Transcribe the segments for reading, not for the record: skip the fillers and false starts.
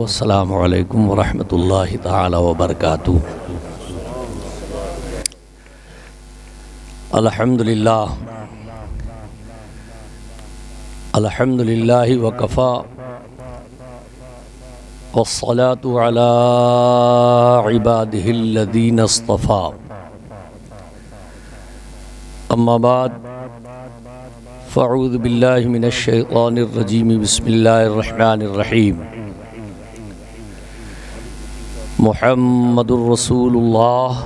السلام علیکم ورحمۃ اللہ تعالی وبرکاتہ۔ الحمدللہ وکفا والصلاة علی عبادہ الذین اصطفى، اما بعد فاعوذ باللہ من الشیطان الرجیم، بسم اللہ الرحمن الرحیم۔ محمد الرسول اللہ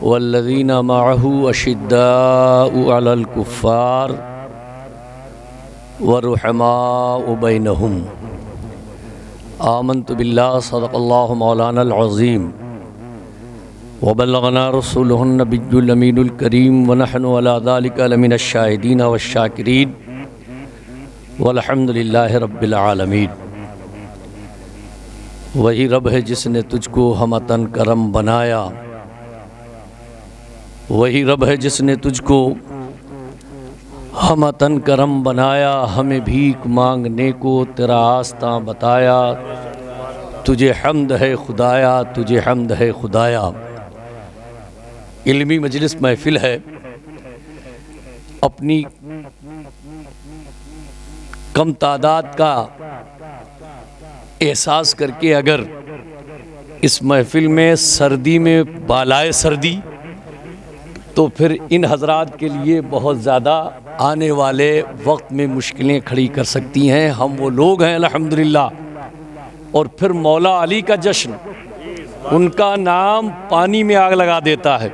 والذین معہ اشداء علی الکفار ورحماء بینہم۔ آمنت باللہ، صدق اللہ مولانا العظیم، وبلغنا رسولہ النبی الامین الکریم، ونحن علی ذلک لمن الشاہدین والشاکرین، والحمد للہ رب العالمین۔ وہی رب ہے جس نے تجھ کو ہمتن کرم بنایا، وہی رب ہے جس نے تجھ کو ہمتن کرم بنایا، ہمیں بھیک مانگنے کو تیرا آستاں بتایا، تجھے حمد ہے خدایا، تجھے حمد ہے خدایا۔ علمی مجلس محفل ہے، اپنی کم تعداد کا احساس کر کے اگر اس محفل میں سردی میں بالائے سردی، تو پھر ان حضرات کے لیے بہت زیادہ آنے والے وقت میں مشکلیں کھڑی کر سکتی ہیں۔ ہم وہ لوگ ہیں الحمدللہ، اور پھر مولا علی کا جشن، ان کا نام پانی میں آگ لگا دیتا ہے،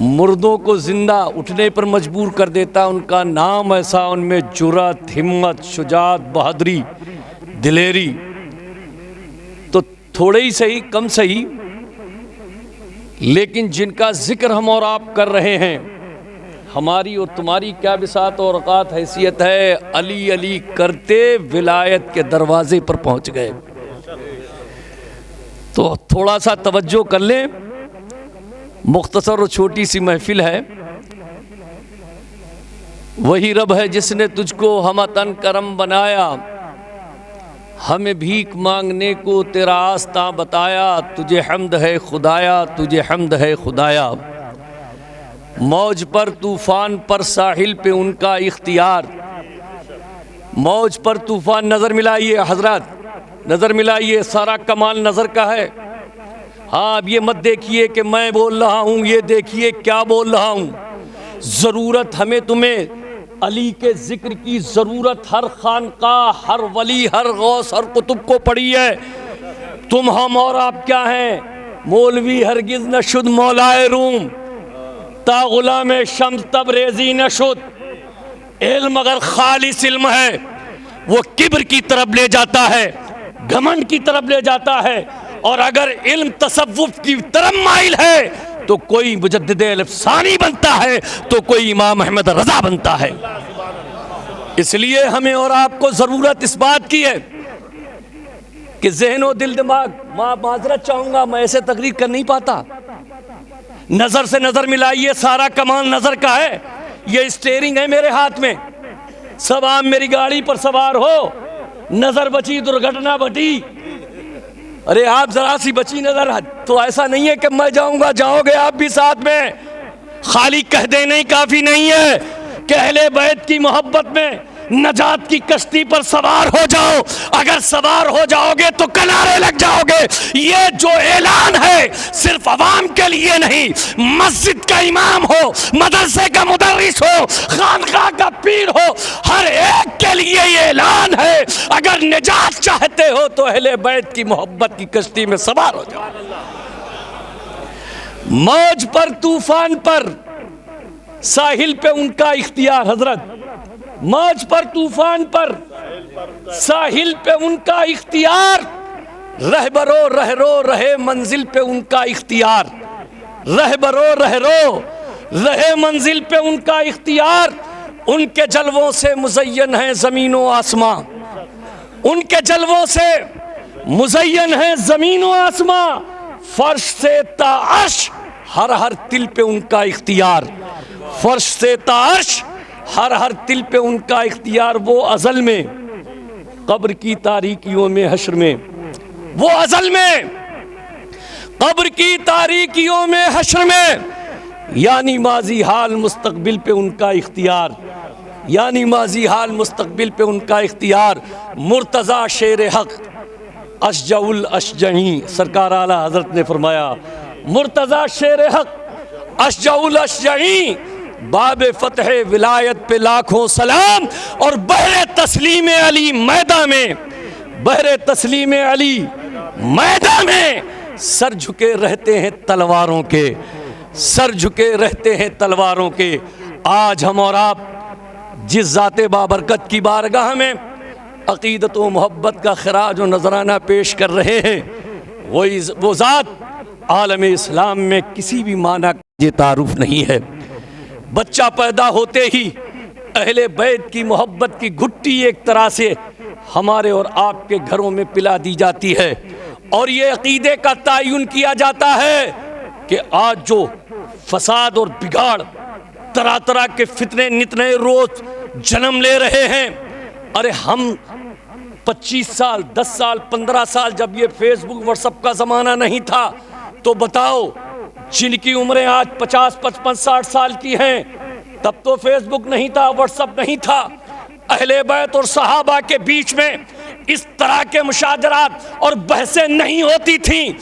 مردوں کو زندہ اٹھنے پر مجبور کر دیتا ہے۔ ان کا نام ایسا، ان میں جرأت، ہمت، شجاعت، بہادری، دلیری، تو تھوڑے ہی صحیح، کم صحیح، لیکن جن کا ذکر ہم اور آپ کر رہے ہیں، ہماری اور تمہاری کیا بساط اور اوقات حیثیت ہے، علی علی کرتے ولایت کے دروازے پر پہنچ گئے۔ تو تھوڑا سا توجہ کر لیں، مختصر اور چھوٹی سی محفل ہے۔ وہی رب ہے جس نے تجھ کو ہمتن کرم بنایا، ہمیں بھیک مانگنے کو تیرا آستاں بتایا، تجھے حمد ہے خدایا، تجھے حمد ہے خدایا۔ موج پر طوفان پر ساحل پہ ان کا اختیار، موج پر طوفان، نظر ملائیے حضرات، نظر ملائیے، سارا کمال نظر کا ہے۔ ہاں، اب یہ مت دیکھیے کہ میں بول رہا ہوں، یہ دیکھیے کیا بول رہا ہوں۔ ضرورت ہمیں تمہیں علی کے ذکر کی ضرورت، ہر خانقاہ، ہر ولی، ہر غوث، ہر قطب کو پڑی ہے۔ تم، ہم اور آپ کیا ہیں؟ مولوی ہرگز نہ شد مولائے روم، تا غلام شمس تبریزی نہ شد۔ علم اگر خالص علم ہے، وہ کبر کی طرف لے جاتا ہے، گھمنڈ کی طرف لے جاتا ہے، اور اگر علم تصوف کی طرف مائل ہے تو کوئی مجدد الف ثانی بنتا ہے، تو کوئی امام احمد رضا بنتا ہے۔ اس لیے ہمیں اور آپ کو ضرورت اس بات کی ہے کہ ذہن و دل دماغ، معذرت چاہوں گا، میں ایسے تقریر کر نہیں پاتا۔ نظر سے نظر ملائیے، سارا کمال نظر کا ہے۔ یہ اسٹیئرنگ ہے میرے ہاتھ میں، سب عام میری گاڑی پر سوار ہو، نظر بچی درگھٹنا بٹی۔ ارے آپ ذرا سی بچی نظر، تو ایسا نہیں ہے کہ میں جاؤں گا، جاؤ گے آپ بھی ساتھ میں۔ خالی کہہ دے نہیں کافی نہیں ہے کہ اہل بیت کی محبت میں نجات کی کشتی پر سوار ہو جاؤ۔ اگر سوار ہو جاؤ گے تو کنارے لگ جاؤ گے۔ یہ جو اعلان ہے صرف عوام کے لیے نہیں، مسجد کا امام ہو، مدرسے کا مدرس ہو، خانقاہ کا پیر ہو، ہر ایک کے لیے یہ اعلان ہے۔ اگر نجات چاہتے ہو تو اہل بیت کی محبت کی کشتی میں سوار ہو جاؤ۔ موج پر طوفان پر ساحل پہ ان کا اختیار، حضرت، موج پر طوفان پر ساحل پہ ان کا اختیار، رہبرو رہرو رہے منزل پہ ان کا اختیار، رہبرو رہرو رہے منزل پہ ان کا اختیار۔ ان کے جلووں سے مزین ہے زمین و آسماں، ان کے جلووں سے مزین ہے زمین و آسماں، فرش سے تا عرش ہر تل پہ ان کا اختیار، فرش سے تا عرش ہر تل پہ ان کا اختیار۔ وہ ازل میں قبر کی تاریکیوں میں حشر میں، وہ ازل میں قبر کی تاریکیوں میں حشر میں، یعنی ماضی حال مستقبل پہ ان کا اختیار، یعنی ماضی حال مستقبل پہ ان کا اختیار۔ مرتضیٰ شیر حق اشجع الاشجعین، سرکار اعلیٰ حضرت نے فرمایا مرتضیٰ شیر حق اشجع الاشجعین، باب فتح ولایت پہ لاکھوں سلام، اور بحر تسلیم علی میدان میں، بحر تسلیم علی میدان میں سر جھکے رہتے ہیں تلواروں کے، سر جھکے رہتے ہیں تلواروں کے۔ آج ہم اور آپ جس ذات بابرکت کی بارگاہ میں عقیدت و محبت کا خراج و نذرانہ پیش کر رہے ہیں، وہ ذات عالم اسلام میں کسی بھی معنی کا یہ تعارف نہیں ہے۔ بچہ پیدا ہوتے ہی اہل بیت کی محبت کی گھٹی ایک طرح سے ہمارے اور آپ کے گھروں میں پلا دی جاتی ہے، اور یہ عقیدے کا تعین کیا جاتا ہے کہ آج جو فساد اور بگاڑ، طرح طرح کے فتنے نتنے روز جنم لے رہے ہیں، ارے ہم 25 سال 10 سال 15 سال جب یہ فیس بک واٹس ایپ کا زمانہ نہیں تھا تو بتاؤ، جن کی عمریں آج 50 55 60 سال کی ہیں، تب تو فیس بک نہیں تھا، واٹس ایپ نہیں تھا، اہل بیت اور صحابہ کے بیچ میں اس طرح کے مشاجرات اور بحثیں نہیں ہوتی تھیں،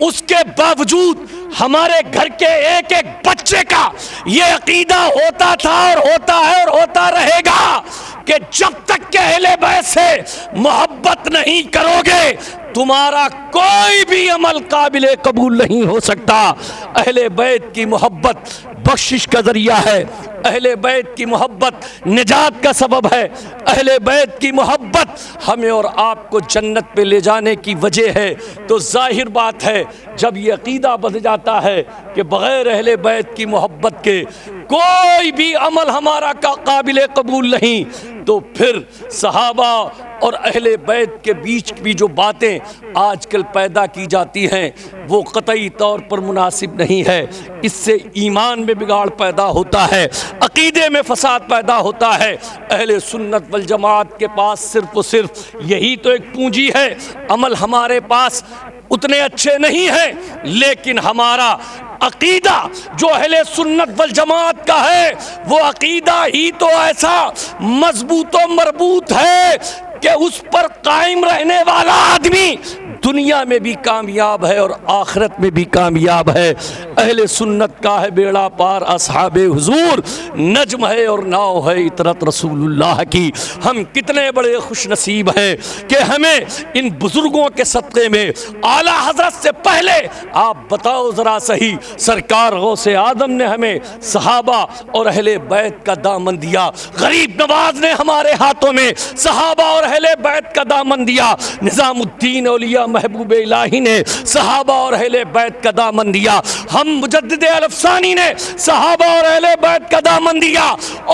اس کے باوجود ہمارے گھر کے ایک ایک بچے کا یہ عقیدہ ہوتا تھا اور ہوتا ہے اور ہوتا رہے گا کہ جب تک کہ اہل بیت سے محبت نہیں کرو گے تمہارا کوئی بھی عمل قابل قبول نہیں ہو سکتا۔ اہل بیت کی محبت بخشش کا ذریعہ ہے، اہل بیت کی محبت نجات کا سبب ہے، اہل بیت کی محبت ہمیں اور آپ کو جنت پہ لے جانے کی وجہ ہے۔ تو ظاہر بات ہے جب یہ عقیدہ بن جاتا ہے کہ بغیر اہل بیت کی محبت کے کوئی بھی عمل ہمارا کا قابل قبول نہیں، تو پھر صحابہ اور اہل بیت کے بیچ بھی جو باتیں آج کل پیدا کی جاتی ہیں وہ قطعی طور پر مناسب نہیں ہے۔ اس سے ایمان میں بگاڑ پیدا ہوتا ہے، عقیدے میں فساد پیدا ہوتا ہے۔ اہل سنت والجماعت کے پاس صرف و صرف یہی تو ایک پونجی ہے، عمل ہمارے پاس اتنے اچھے نہیں ہیں، لیکن ہمارا عقیدہ جو اہل سنت والجماعت کا ہے وہ عقیدہ ہی تو ایسا مضبوط و مربوط ہے کہ اس پر قائم رہنے والا آدمی دنیا میں بھی کامیاب ہے اور آخرت میں بھی کامیاب ہے۔ اہل سنت کا ہے بیڑا پار اصحاب حضور، نجم ہے اور ناؤ ہے اطرت رسول اللہ کی۔ ہم کتنے بڑے خوش نصیب ہیں کہ ہمیں ان بزرگوں کے صدقے میں اعلیٰ حضرت سے پہلے آپ بتاؤ ذرا صحیح، سرکار غوث آدم نے ہمیں صحابہ اور اہل بیت کا دامن دیا، غریب نواز نے ہمارے ہاتھوں میں صحابہ اور اہل بیت کا دامن دیا، نظام الدین اولیاء محبوب الہی نے صحابہ اور اہل بیت کا دامن دیا، ہم مجدد الافسانی نے صحابہ اور اہل بیت کا دامن دیا،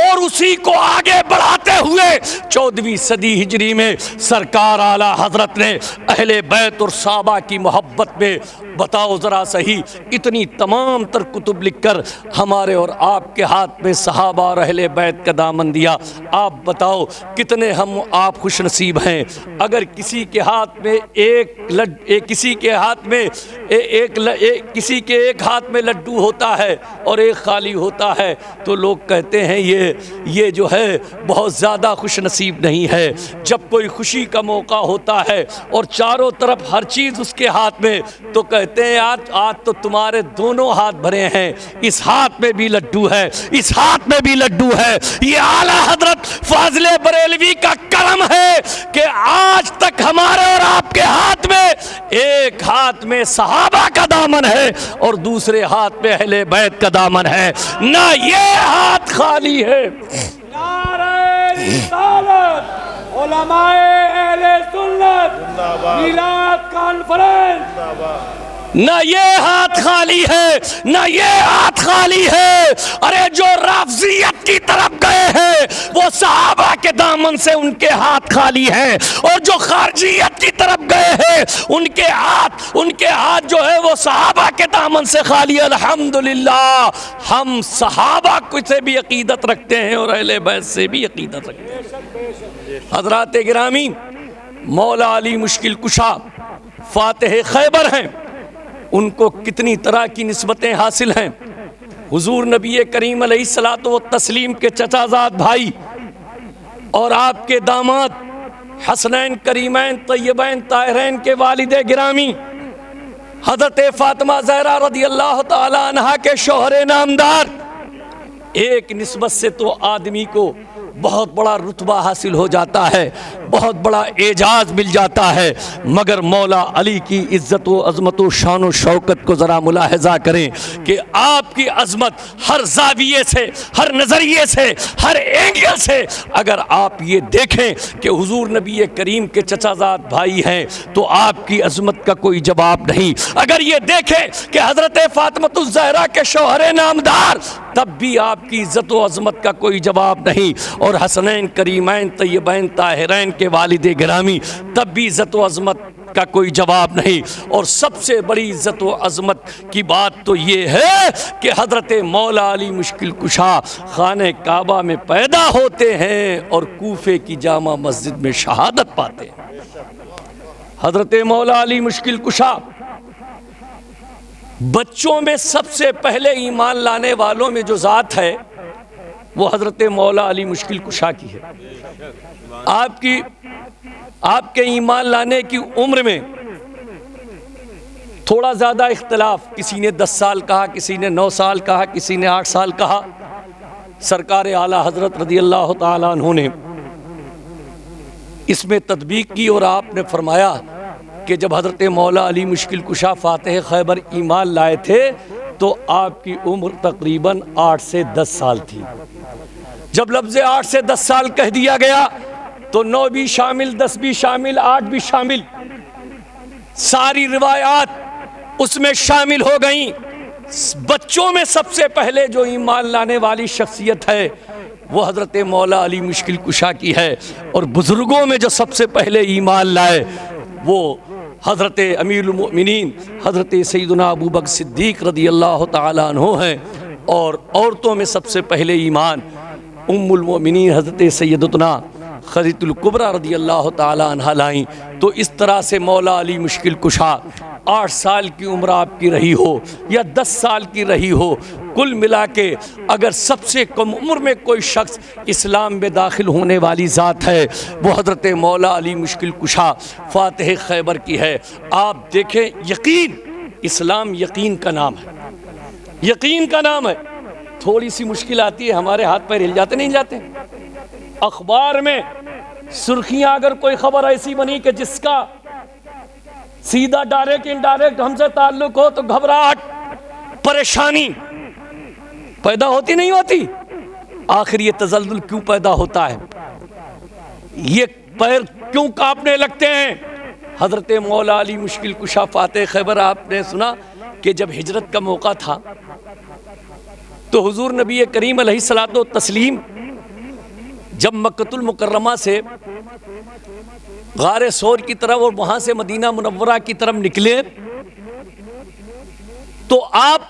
اور اسی کو آگے بڑھاتے ہوئے 14ویں صدی ہجری میں سرکار اعلیٰ حضرت نے اہل بیت اور صحابہ کی محبت میں بتاؤ ذرا صحیح اتنی تمام تر کتب لکھ کر ہمارے اور آپ کے ہاتھ میں صحابہ اور اہل بیت کا دامن دیا۔ آپ بتاؤ کتنے ہم آپ خوش نصیب ہیں۔ اگر کسی کے ہاتھ میں کسی کے ایک ہاتھ میں لڈو ہوتا ہے اور ایک خالی ہوتا ہے تو لوگ کہتے ہیں یہ جو ہے بہت زیادہ خوش نصیب نہیں ہے۔ جب کوئی خوشی کا موقع ہوتا ہے اور چاروں طرف ہر چیز اس کے ہاتھ میں تو کہتے ہیں آج تو تمہارے دونوں ہاتھ بھرے ہیں، اس ہاتھ میں بھی لڈو ہے، اس ہاتھ میں بھی لڈو ہے۔ یہ اعلیٰ حضرت فاضل بریلوی کا کرم ہے کہ آج تک ہمارے اور آپ کے ہاتھ میں ایک ہاتھ میں صحابہ کا دامن ہے اور دوسرے ہاتھ میں اہل بیت کا دامن ہے، نہ یہ ہاتھ خالی ہے۔ نعرہ رسالت، علماء اہل سنت، میلاد کانفرنس، نہ یہ ہاتھ خالی ہے، نہ یہ ہاتھ خالی ہے۔ ارے جو رافضیت کی طرف گئے ہیں وہ صحابہ کے دامن سے ان کے ہاتھ خالی ہیں، اور جو خارجیت کی طرف گئے ہیں ان کے ہاتھ جو ہے وہ صحابہ کے دامن سے خالی۔ الحمدللہ ہم صحابہ سے بھی عقیدت رکھتے ہیں اور اہل بیت سے بھی عقیدت رکھتے ہیں۔ حضرات گرامی، مولا علی مشکل کشا فاتح خیبر ہیں، ان کو کتنی طرح کی نسبتیں حاصل ہیں۔ حضور نبی کریم علیہ الصلوۃ والتسلیم کے چچا زاد بھائی اور آپ کے داماد حسنین کریمین طیبین طاہرین کے والد گرامی حضرت فاطمہ زہرا رضی اللہ تعالی عنہا کے شوہر نامدار، ایک نسبت سے تو آدمی کو بہت بڑا رتبہ حاصل ہو جاتا ہے، بہت بڑا اعجاز مل جاتا ہے، مگر مولا علی کی عزت و عظمت و شان و شوکت کو ذرا ملاحظہ کریں کہ آپ کی عظمت ہر زاویے سے، ہر نظریے سے، ہر اینگل سے اگر آپ یہ دیکھیں کہ حضور نبی کریم کے چچا زاد بھائی ہیں تو آپ کی عظمت کا کوئی جواب نہیں۔ اگر یہ دیکھیں کہ حضرت فاطمہ الزہرا کے شوہر نامدار، تب بھی آپ کی عزت و عظمت کا کوئی جواب نہیں، اور حسنین کریمین طیبین طاہرین کے والد گرامی، تب بھی عزت و عظمت کا کوئی جواب نہیں۔ اور سب سے بڑی عزت و عظمت کی بات تو یہ ہے کہ حضرت مولا علی مشکل کشا خانہ کعبہ میں پیدا ہوتے ہیں اور کوفے کی جامع مسجد میں شہادت پاتے ہیں۔ حضرت مولا علی مشکل کشا بچوں میں سب سے پہلے ایمان لانے والوں میں جو ذات ہے وہ حضرت مولا علی مشکل کشا کی ہے۔ آپ کے ایمان لانے کی عمر میں تھوڑا زیادہ اختلاف، کسی نے 10 سال کہا، کسی نے 9 سال کہا، کسی نے 8 سال کہا۔ سرکار اعلیٰ حضرت رضی اللہ تعالیٰ عنہ نے اس میں تطبیق کی اور آپ نے فرمایا کہ جب حضرت مولا علی مشکل کشا فاتح خیبر ایمان لائے تھے تو آپ کی عمر تقریباً 8 سے 10 سال تھی۔ جب لفظ 8 سے 10 سال کہہ دیا گیا تو 9 بھی شامل، 10 بھی شامل، 8 بھی شامل، ساری روایات اس میں شامل ہو گئیں۔ بچوں میں سب سے پہلے جو ایمان لانے والی شخصیت ہے وہ حضرت مولا علی مشکل کشا کی ہے، اور بزرگوں میں جو سب سے پہلے ایمان لائے وہ حضرت امیر المؤمنین حضرت سیدنا ابو بکر صدیق رضی اللہ تعالیٰ عنہ ہیں، اور عورتوں میں سب سے پہلے ایمان ام المؤمنین حضرت سیدتنا خدیجہ الکبریٰ رضی اللہ تعالیٰ عنہ لائیں۔ تو اس طرح سے مولا علی مشکل کشا 8 سال کی عمر آپ کی رہی ہو یا 10 سال کی رہی ہو، کل ملا کے اگر سب سے کم عمر میں کوئی شخص اسلام میں داخل ہونے والی ذات ہے وہ حضرت مولا علی مشکل کشا فاتح خیبر کی ہے۔ آپ دیکھیں، یقین، اسلام یقین کا نام ہے، یقین کا نام ہے۔ تھوڑی سی مشکل آتی ہے، ہمارے ہاتھ پیر ہل جاتے نہیں جاتے؟ اخبار میں سرخیاں اگر کوئی خبر ایسی بنی کہ جس کا سیدھا ڈائریکٹ انڈائریکٹ ہم سے تعلق ہو تو گھبراہٹ، پریشانی پیدا ہوتی نہیں ہوتی؟ آخر یہ تزلزل کیوں پیدا ہوتا ہے؟ یہ پیر کیوں کانپنے لگتے ہیں؟ حضرت مولا علی مشکل کشا فاتح خیبر، آپ نے سنا کہ جب ہجرت کا موقع تھا تو حضور نبی کریم علیہ الصلوۃ والتسلیم جب مکۃ المکرمہ سے غار ثور کی طرف اور وہاں سے مدینہ منورہ کی طرف نکلے تو آپ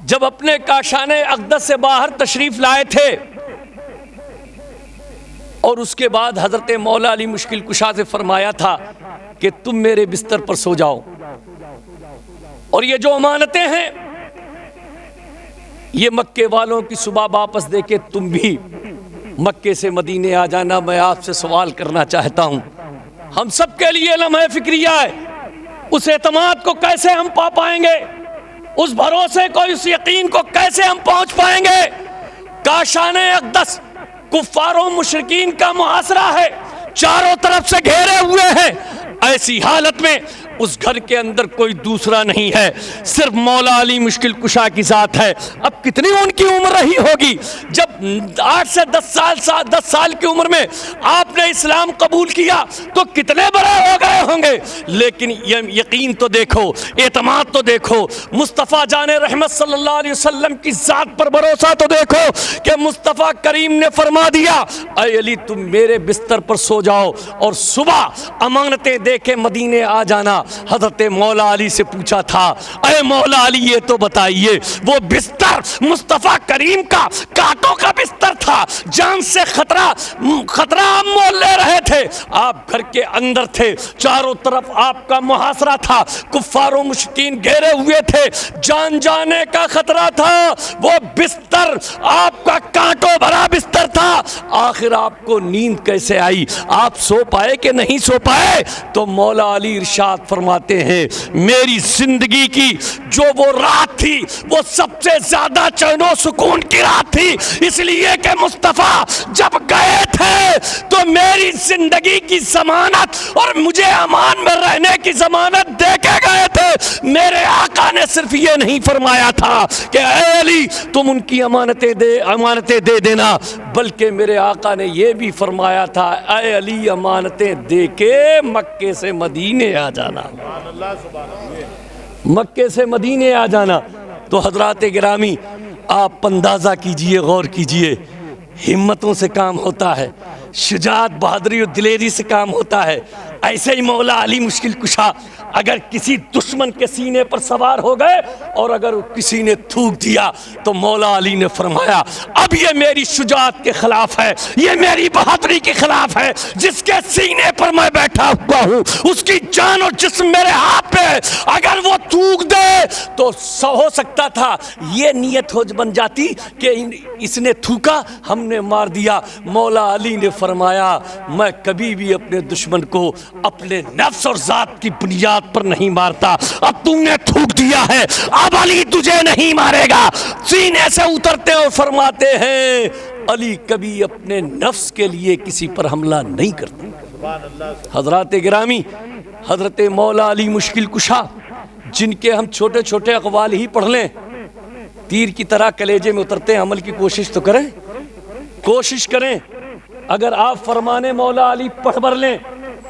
جب اپنے کاشان اقدس سے باہر تشریف لائے تھے اور اس کے بعد حضرت مولا علی مشکل کشا سے فرمایا تھا کہ تم میرے بستر پر سو جاؤ، اور یہ جو امانتیں ہیں یہ مکے والوں کی صبح واپس دے کے تم بھی مکے سے مدینے آ جانا۔ میں آپ سے سوال کرنا چاہتا ہوں، ہم سب کے لیے لمحہ فکریہ ہے، اس اعتماد کو کیسے ہم پا پائیں گے؟ اس بھروسے کو، اس یقین کو کیسے ہم پہنچ پائیں گے؟ کاشان اقدس کفار و مشرکین کا محاصرہ ہے، چاروں طرف سے گھیرے ہوئے ہیں، ایسی حالت میں اس گھر کے اندر کوئی دوسرا نہیں ہے، صرف مولا علی مشکل کشا کی ذات ہے۔ اب کتنی ان کی عمر رہی ہوگی جب 8 سے 10 سال کی عمر میں آپ نے اسلام قبول کیا تو کتنے بڑے ہو گئے ہوں گے؟ گے، لیکن یقین تو دیکھو، اعتماد تو دیکھو، مصطفیٰ جان رحمت صلی اللہ علیہ وسلم کی ذات پر بھروسہ تو دیکھو کہ مصطفیٰ کریم نے فرما دیا اے علی تم میرے بستر پر سو جاؤ اور صبح امانتیں دے کے مدینے آ جانا۔ حضرت مولا علی سے پوچھا تھا اے مولا علی یہ تو بتائیے وہ بستر مصطفیٰ کریم کا کانٹوں کا بستر تھا، جان سے خطرہ آپ مول لے رہے تھے، آپ گھر کے اندر تھے، چاروں طرف آپ کا محاصرہ تھا، کفار و مشرکین گھیرے ہوئے تھے، جان جانے کا خطرہ تھا، وہ بستر آپ کا کانٹوں بھرا بستر تھا، آخر آپ کو نیند کیسے آئی؟ آپ سو پائے کہ نہیں سو پائے؟ تو مولا علی ارشاد فرماتے ہیں میری زندگی کی جو وہ رات تھی وہ سب سے زیادہ چین و سکون کی رات تھی، اس لیے کہ مصطفیٰ جب گئے تھے تو میری زندگی کی ضمانت اور مجھے امان میں رہنے کی ضمانت دے کے گئے تھے۔ میرے آقا نے صرف یہ نہیں فرمایا تھا کہ اے علی تم ان کی امانتیں دے دینا، بلکہ میرے آقا نے یہ بھی فرمایا تھا اے علی امانتیں دے کے مکے سے مدینے آ جانا، مکے سے مدینے آ جانا۔ تو حضرات گرامی آپ اندازہ کیجئے، غور کیجئے، ہمتوں سے کام ہوتا ہے، شجاعت بہادری اور دلیری سے کام ہوتا ہے۔ ایسے ہی مولا علی مشکل کشا اگر کسی دشمن کے سینے پر سوار ہو گئے اور اگر کسی نے تھوک دیا تو مولا علی نے فرمایا اب یہ میری شجاعت کے خلاف ہے، یہ میری بہادری کے خلاف ہے، جس کے سینے پر میں بیٹھا ہوا ہوں اس کی جان اور جسم میرے ہاتھ پہ، اگر وہ تھوک دے تو ہو سکتا تھا یہ نیت ہو بن جاتی کہ اس نے تھوکا ہم نے مار دیا۔ مولا علی نے فرمایا میں کبھی بھی اپنے دشمن کو اپنے نفس اور ذات کی بنیاد پر نہیں مارتا، اب تم نے تھوک دیا ہے اب علی تجھے نہیں مارے گا۔ سینے سے اترتے اور فرماتے ہیں علی کبھی اپنے نفس کے لیے کسی پر حملہ نہیں کرتے۔ حضرات گرامی حضرت مولا علی مشکل کشا جن کے ہم چھوٹے چھوٹے اقوال ہی پڑھ لیں تیر کی طرح کلیجے میں اترتے ہیں، عمل کی کوشش تو کریں، کوشش کریں۔ اگر آپ فرمان مولا علی پڑھ بھر لیں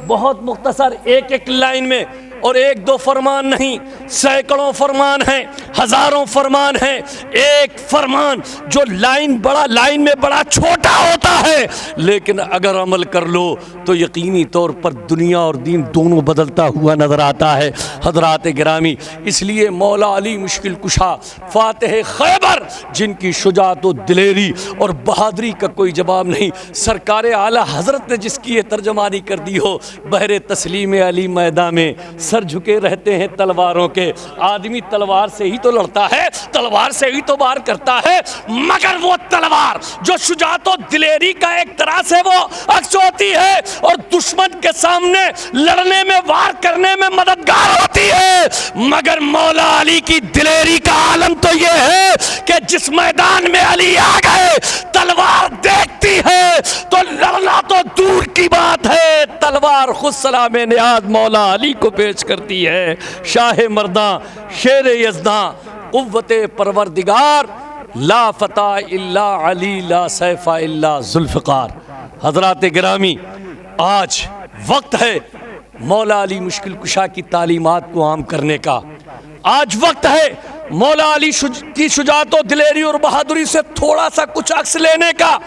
بہت مختصر ایک ایک لائن میں، اور ایک دو فرمان نہیں، سینکڑوں فرمان ہیں، ہزاروں فرمان ہیں، ایک فرمان جو لائن میں بڑا چھوٹا ہوتا ہے لیکن اگر عمل کر لو تو یقینی طور پر دنیا اور دین دونوں بدلتا ہوا نظر آتا ہے۔ حضرات گرامی اس لیے مولا علی مشکل کشا فاتح خیبر جن کی شجاعت و دلیری اور بہادری کا کوئی جواب نہیں، سرکار اعلیٰ حضرت نے جس کی یہ ترجمانی کر دی ہو بحر تسلیم علی میدان میں سر جھکے رہتے ہیں تلواروں کے، آدمی تلوار سے ہی تو لڑتا ہے، تلوار سے ہی تو وار کرتا ہے، مگر وہ تلوار جو شجاعت و دلیری کا ایک طرح سے وہ عکس ہوتی ہے اور دشمن کے سامنے لڑنے میں وار کرنے میں مددگار ہوتی ہے، مگر مولا علی کی دلیری کا عالم تو یہ ہے کہ جس میدان میں علی آ گئے تلوار دیکھتی ہے تو لڑنا تو دور کی بات ہے، تلوار خود سلام نیاز مولا علی کو پیش کرتی ہے۔ شاہ مرداں شیر یزداں قوت پروردگار لا فتح الا علی لا سیف الا ذوالفقار۔ حضرات گرامی آج وقت ہے مولا علی مشکل کشا کی تعلیمات کو عام کرنے کا، آج وقت ہے مولا علی کی شجاعت و دلیری اور بہادری سے تھوڑا سا کچھ عکس لینے کا۔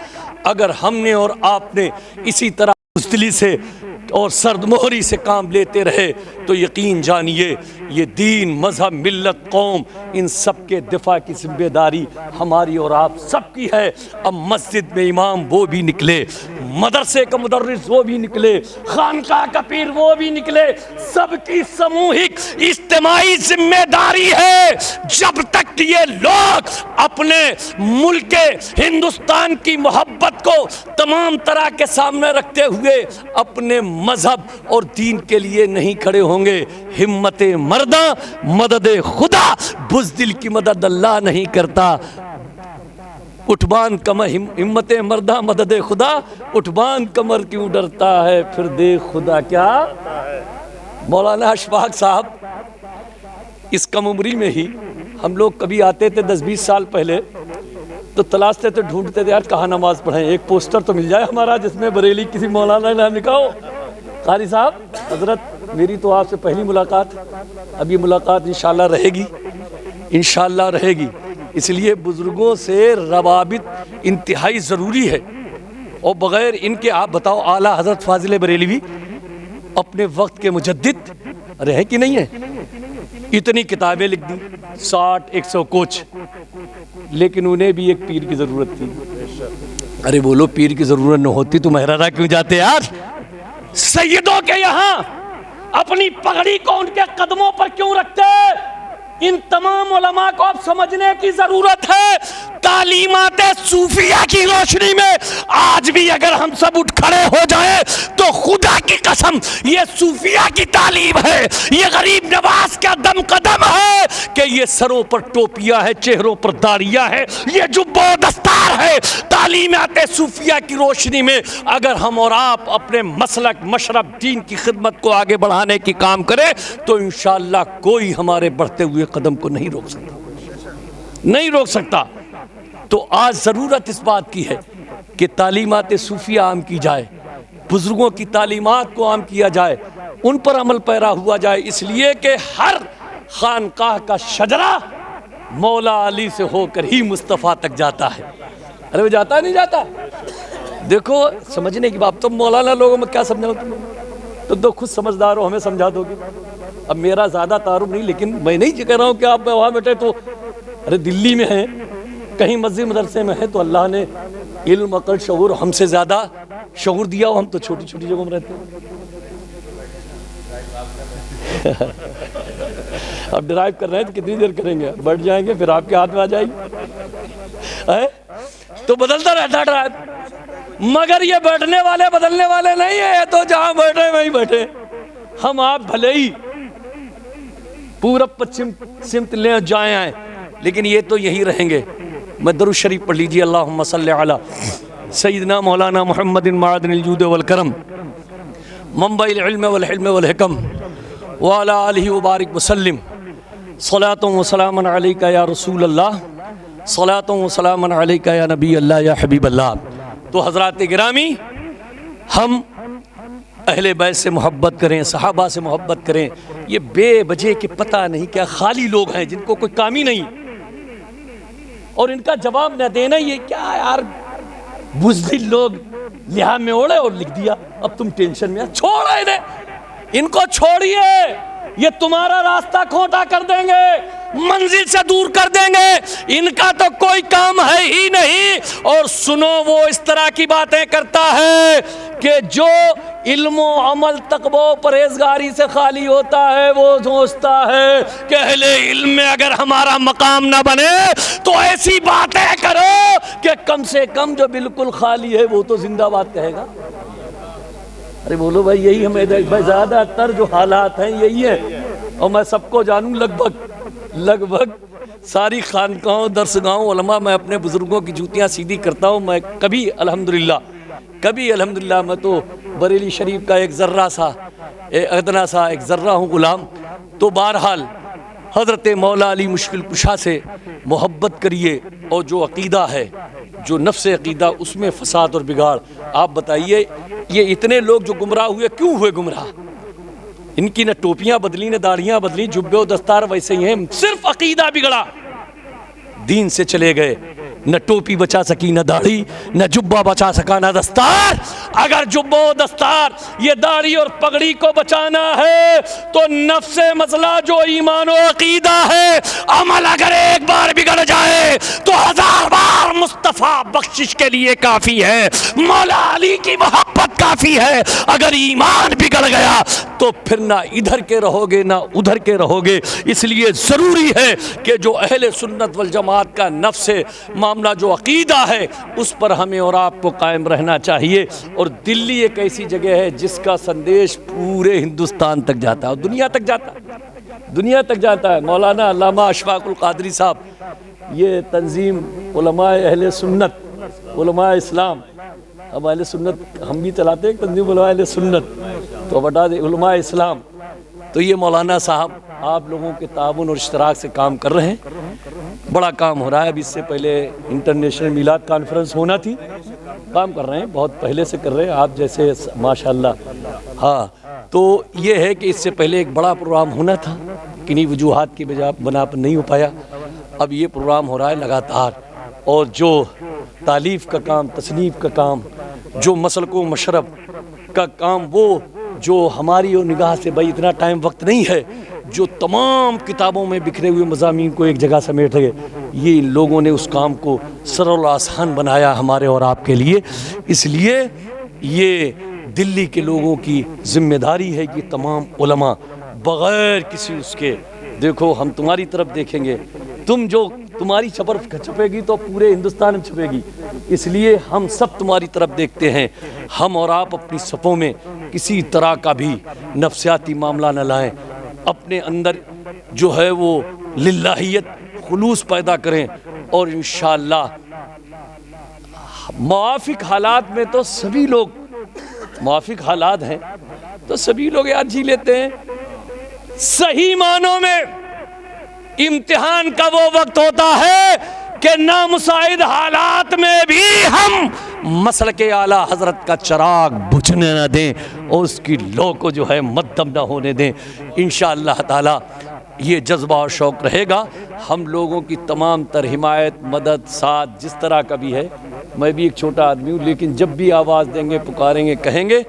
اگر ہم نے اور آپ نے اسی طرح بزدلی سے اور سرد مہری سے کام لیتے رہے تو یقین جانیے یہ دین، مذہب، ملت، قوم ان سب کے دفاع کی ذمہ داری ہماری اور آپ سب کی ہے۔ اب مسجد میں امام وہ بھی نکلے، مدرسے کا مدرس وہ بھی نکلے، خانقاہ کا پیر وہ بھی نکلے، سب کی سموہک اجتماعی ذمہ داری ہے جب تک یہ لوگ اپنے ملک ہندوستان کی محبت کو تمام طرح کے سامنے رکھتے ہوئے اپنے مذہب اور دین کے لیے نہیں کھڑے ہوں گے۔ ہمت مرداں مدد خدا، بزدل کی مدد اللہ نہیں کرتا۔ اٹھبان کمر ہمت مرداں مدد خدا، اٹھبان کمر کیوں ڈرتا ہے پھر دیکھ خدا کیا۔ مولانا اشفاق صاحب اس کم عمری میں ہی ہم لوگ کبھی آتے تھے 10-20 سال پہلے تو تلاشتے تھے، ڈھونڈتے تھے یار کہاں نماز پڑھیں، ایک پوسٹر تو مل جائے ہمارا جس میں بریلی کسی مولانا نے نام لکھا ہو۔ قاری صاحب حضرت میری تو آپ سے پہلی ملاقات، اب یہ ملاقات انشاءاللہ رہے گی، انشاءاللہ رہے گی، اس لیے بزرگوں سے روابط انتہائی ضروری ہے، اور بغیر ان کے آپ بتاؤ اعلیٰ حضرت فاضل بریلوی اپنے وقت کے مجدد رہے کہ نہیں ہے؟ اتنی کتابیں لکھ دی، 60-100 کوچ، لیکن انہیں بھی ایک پیر کی ضرورت تھی۔ ارے بولو پیر کی ضرورت نہ ہوتی تو مہرارہ کیوں جاتے یار؟ سیدوں کے یہاں اپنی پگڑی کو ان کے قدموں پر کیوں رکھتے؟ ان تمام علماء کو اب سمجھنے کی ضرورت ہے۔ تعلیمات صوفیہ کی روشنی میں آج بھی اگر ہم سب اٹھ کھڑے ہو جائیں تو خدا کی قسم یہ صوفیہ کی تعلیم ہے، یہ غریب نواز کا دم قدم ہے کہ یہ سروں پر ٹوپیاں ہے، چہروں پر داڑیاں ہے، یہ جب و دستار ہے۔ تعلیمات صوفیہ کی روشنی میں اگر ہم اور آپ اپنے مسلک مشرب دین کی خدمت کو آگے بڑھانے کی کام کریں تو انشاءاللہ کوئی ہمارے بڑھتے ہوئے قدم کو نہیں روک سکتا، نہیں روک سکتا۔ تو آج ضرورت اس بات کی ہے کہ تعلیمات صوفیہ عام کی جائے، بزرگوں کی تعلیمات کو عام کیا جائے، ان پر عمل پیرا ہوا جائے، اس لیے کہ ہر خانقاہ کا شجرہ مولا علی سے ہو کر ہی مصطفیٰ تک جاتا ہے۔ ارے وہ جاتا نہیں جاتا؟ دیکھو سمجھنے کی بات، تم مولانا لوگوں میں کیا سمجھاؤ؟ تم تو خود سمجھدار ہو، ہمیں سمجھا دو گے۔ اب میرا زیادہ تعارف نہیں، لیکن میں نہیں کہہ رہا ہوں کہ آپ وہاں بیٹھے تو ارے دلی میں ہیں، کہیں مسجد مدرسے میں ہے، تو اللہ نے علم عقل شعور ہم سے زیادہ شعور دیا ہو، ہم تو چھوٹی چھوٹی جگہوں میں رہتے ہیں۔ اب ڈرائیو کر رہے ہیں تو کتنی دیر کریں گے؟ بیٹھ جائیں گے پھر آپ کے ہاتھ میں آ جائے گی، تو بدلتا رہتا ڈرائیو، مگر یہ بیٹھنے والے بدلنے والے نہیں ہیں، تو جہاں بیٹھے وہیں بیٹھے۔ ہم آپ بھلے ہی پورب پچھم سمت لے جائیں آئیں، لیکن یہ تو یہی رہیں گے۔ میں درود شریف پڑھ لیجیے، اللہم صلی علی سیدنا مولانا محمد معدن الجود والکرم منبع العلم والحلم والحکم وعلی آلہ وبارک وسلم، صلاۃ و سلام علیکہ یا رسول اللہ، صلاۃ و سلام علیکہ یا نبی اللہ یا حبیب اللہ۔ تو حضرات گرامی، ہم اہل بیت سے محبت کریں، صحابہ سے محبت کریں۔ یہ بے وجہ کے پتہ نہیں کیا خالی لوگ ہیں جن کو کوئی کام ہی نہیں، اور ان کا جواب نہ دینا یہ کیا یار، بزدل لوگ لحاظ میں اوڑے اور لکھ دیا، اب تم ٹینشن میں چھوڑو انہیں، ان کو چھوڑیے، یہ تمہارا راستہ کھوٹا کر دیں گے، منزل سے دور کر دیں گے، ان کا تو کوئی کام ہے ہی نہیں۔ اور سنو، وہ اس طرح کی باتیں کرتا ہے کہ جو علم و عمل تقوی و پرہیزگاری سے خالی ہوتا ہے، وہ سوچتا ہے کہ اہل علم میں اگر ہمارا مقام نہ بنے تو ایسی باتیں کرو کہ کم سے کم جو بالکل خالی ہے وہ تو زندہ باد کہے گا۔ ارے بولو بھائی، یہی ہمیں زیادہ تر جو حالات ہیں یہی ہیں، اور میں سب کو جانوں، لگ بھگ ساری خانقاہوں درسگاہوں علماء میں اپنے بزرگوں کی جوتیاں سیدھی کرتا ہوں۔ میں کبھی الحمدللہ میں تو بریلی شریف کا ایک ذرہ سا ادنا سا ایک ذرہ ہوں غلام۔ تو بہرحال حضرت مولا علی مشکل کشا سے محبت کریے، اور جو عقیدہ ہے، جو نفس عقیدہ، اس میں فساد اور بگاڑ۔ آپ بتائیے یہ اتنے لوگ جو گمراہ ہوئے کیوں ہوئے گمراہ؟ ان کی نہ ٹوپیاں بدلی نہ داڑیاں بدلی، جبے و دستار ویسے ہی ہیں، صرف عقیدہ بگڑا، دین سے چلے گئے۔ نہ ٹوپی بچا سکی نہ داڑھی، نہ جبہ بچا سکا نہ دستار۔ اگر جبہ و دستار یہ داڑھی اور پگڑی کو بچانا ہے تو نفس مسئلہ جو ایمان و عقیدہ ہے، عمل اگر ایک بار بگڑ جائے تو 1000 بار مصطفیٰ بخشش کے لیے کافی ہے، مولا علی کی محبت کافی ہے۔ اگر ایمان بگڑ گیا تو پھر نہ ادھر کے رہو گے نہ ادھر کے رہو گے۔ اس لیے ضروری ہے کہ جو اہل سنت والجماعت کا نفس معاملہ جو عقیدہ ہے اس پر ہمیں اور آپ کو قائم رہنا چاہیے۔ اور دلی ایک ایسی جگہ ہے جس کا سندیش پورے ہندوستان تک جاتا ہے، اور دنیا تک جاتا ہے۔ مولانا علامہ اشفاق القادری صاحب، یہ تنظیم علماء اہل سنت، علماء اسلام، اب اہل سنت ہم بھی چلاتے ہیں تنظیم علماء اہل سنت، تو بتا دیں علماء اسلام، تو یہ مولانا صاحب آپ لوگوں کے تعاون اور اشتراک سے کام کر رہے ہیں، بڑا کام ہو رہا ہے۔ اب اس سے پہلے انٹرنیشنل میلاد کانفرنس ہونا تھی، کام کر رہے ہیں، بہت پہلے سے کر رہے ہیں۔ آپ جیسے ماشاءاللہ ہاں تو یہ ہے کہ اس سے پہلے ایک بڑا پروگرام ہونا تھا، کنہیں وجوہات کی بنا پر نہیں ہو پایا. اب یہ پروگرام ہو رہا ہے لگاتار، اور جو تالیف کا کام، تصنیف کا کام، جو مسلک و مشرب کا کام، وہ جو ہماری اور نگاہ سے بھائی اتنا ٹائم وقت نہیں ہے، جو تمام کتابوں میں بکھرے ہوئے مضامین کو ایک جگہ سمیٹ رہے، یہ ان لوگوں نے اس کام کو سرل و آسان بنایا ہمارے اور آپ کے لیے. اس لیے یہ دلی کے لوگوں کی ذمہ داری ہے کہ تمام علماء بغیر کسی اس کے، دیکھو ہم تمہاری طرف دیکھیں گے، تمہاری خبر چھپے گی تو پورے ہندوستان میں چھپے گی، اس لیے ہم سب تمہاری طرف دیکھتے ہیں. ہم اور آپ اپنی صفوں میں کسی طرح کا بھی نفسیاتی معاملہ نہ لائیں، اپنے اندر جو ہے وہ للہیت، خلوص پیدا کریں، اور انشاءاللہ موافق حالات میں تو سبھی لوگ، موافق حالات ہیں تو سبھی لوگ یاد جی لیتے ہیں. صحیح معنوں میں امتحان کا وہ وقت ہوتا ہے کہ نامساعد حالات میں بھی ہم مسلک اعلیٰ حضرت کا چراغ بجھنے نہ دیں اور اس کی لو کو جو ہے مدھم نہ ہونے دیں. انشاءاللہ تعالی یہ جذبہ اور شوق رہے گا. ہم لوگوں کی تمام تر حمایت، مدد، ساتھ جس طرح کا بھی ہے. میں بھی ایک چھوٹا آدمی ہوں، لیکن جب بھی آواز دیں گے، پکاریں گے، کہیں گے،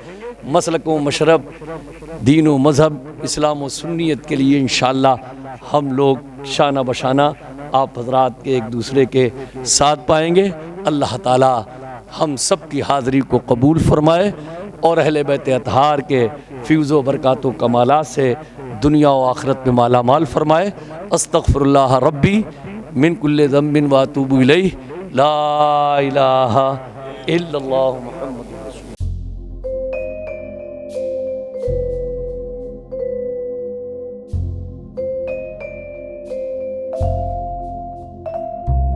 مسلک و مشرب، دین و مذہب، اسلام و سنیت کے لیے انشاءاللہ ہم لوگ شانہ بشانہ آپ حضرات کے ایک دوسرے کے ساتھ پائیں گے. اللہ تعالی ہم سب کی حاضری کو قبول فرمائے اور اہل بیت اطہار کے فیض و برکات و کمالات سے دنیا و آخرت میں مالا مال فرمائے. استغفر اللہ ربی من کل ذنب و اتوب الیہ. لا الہ الا اللہ.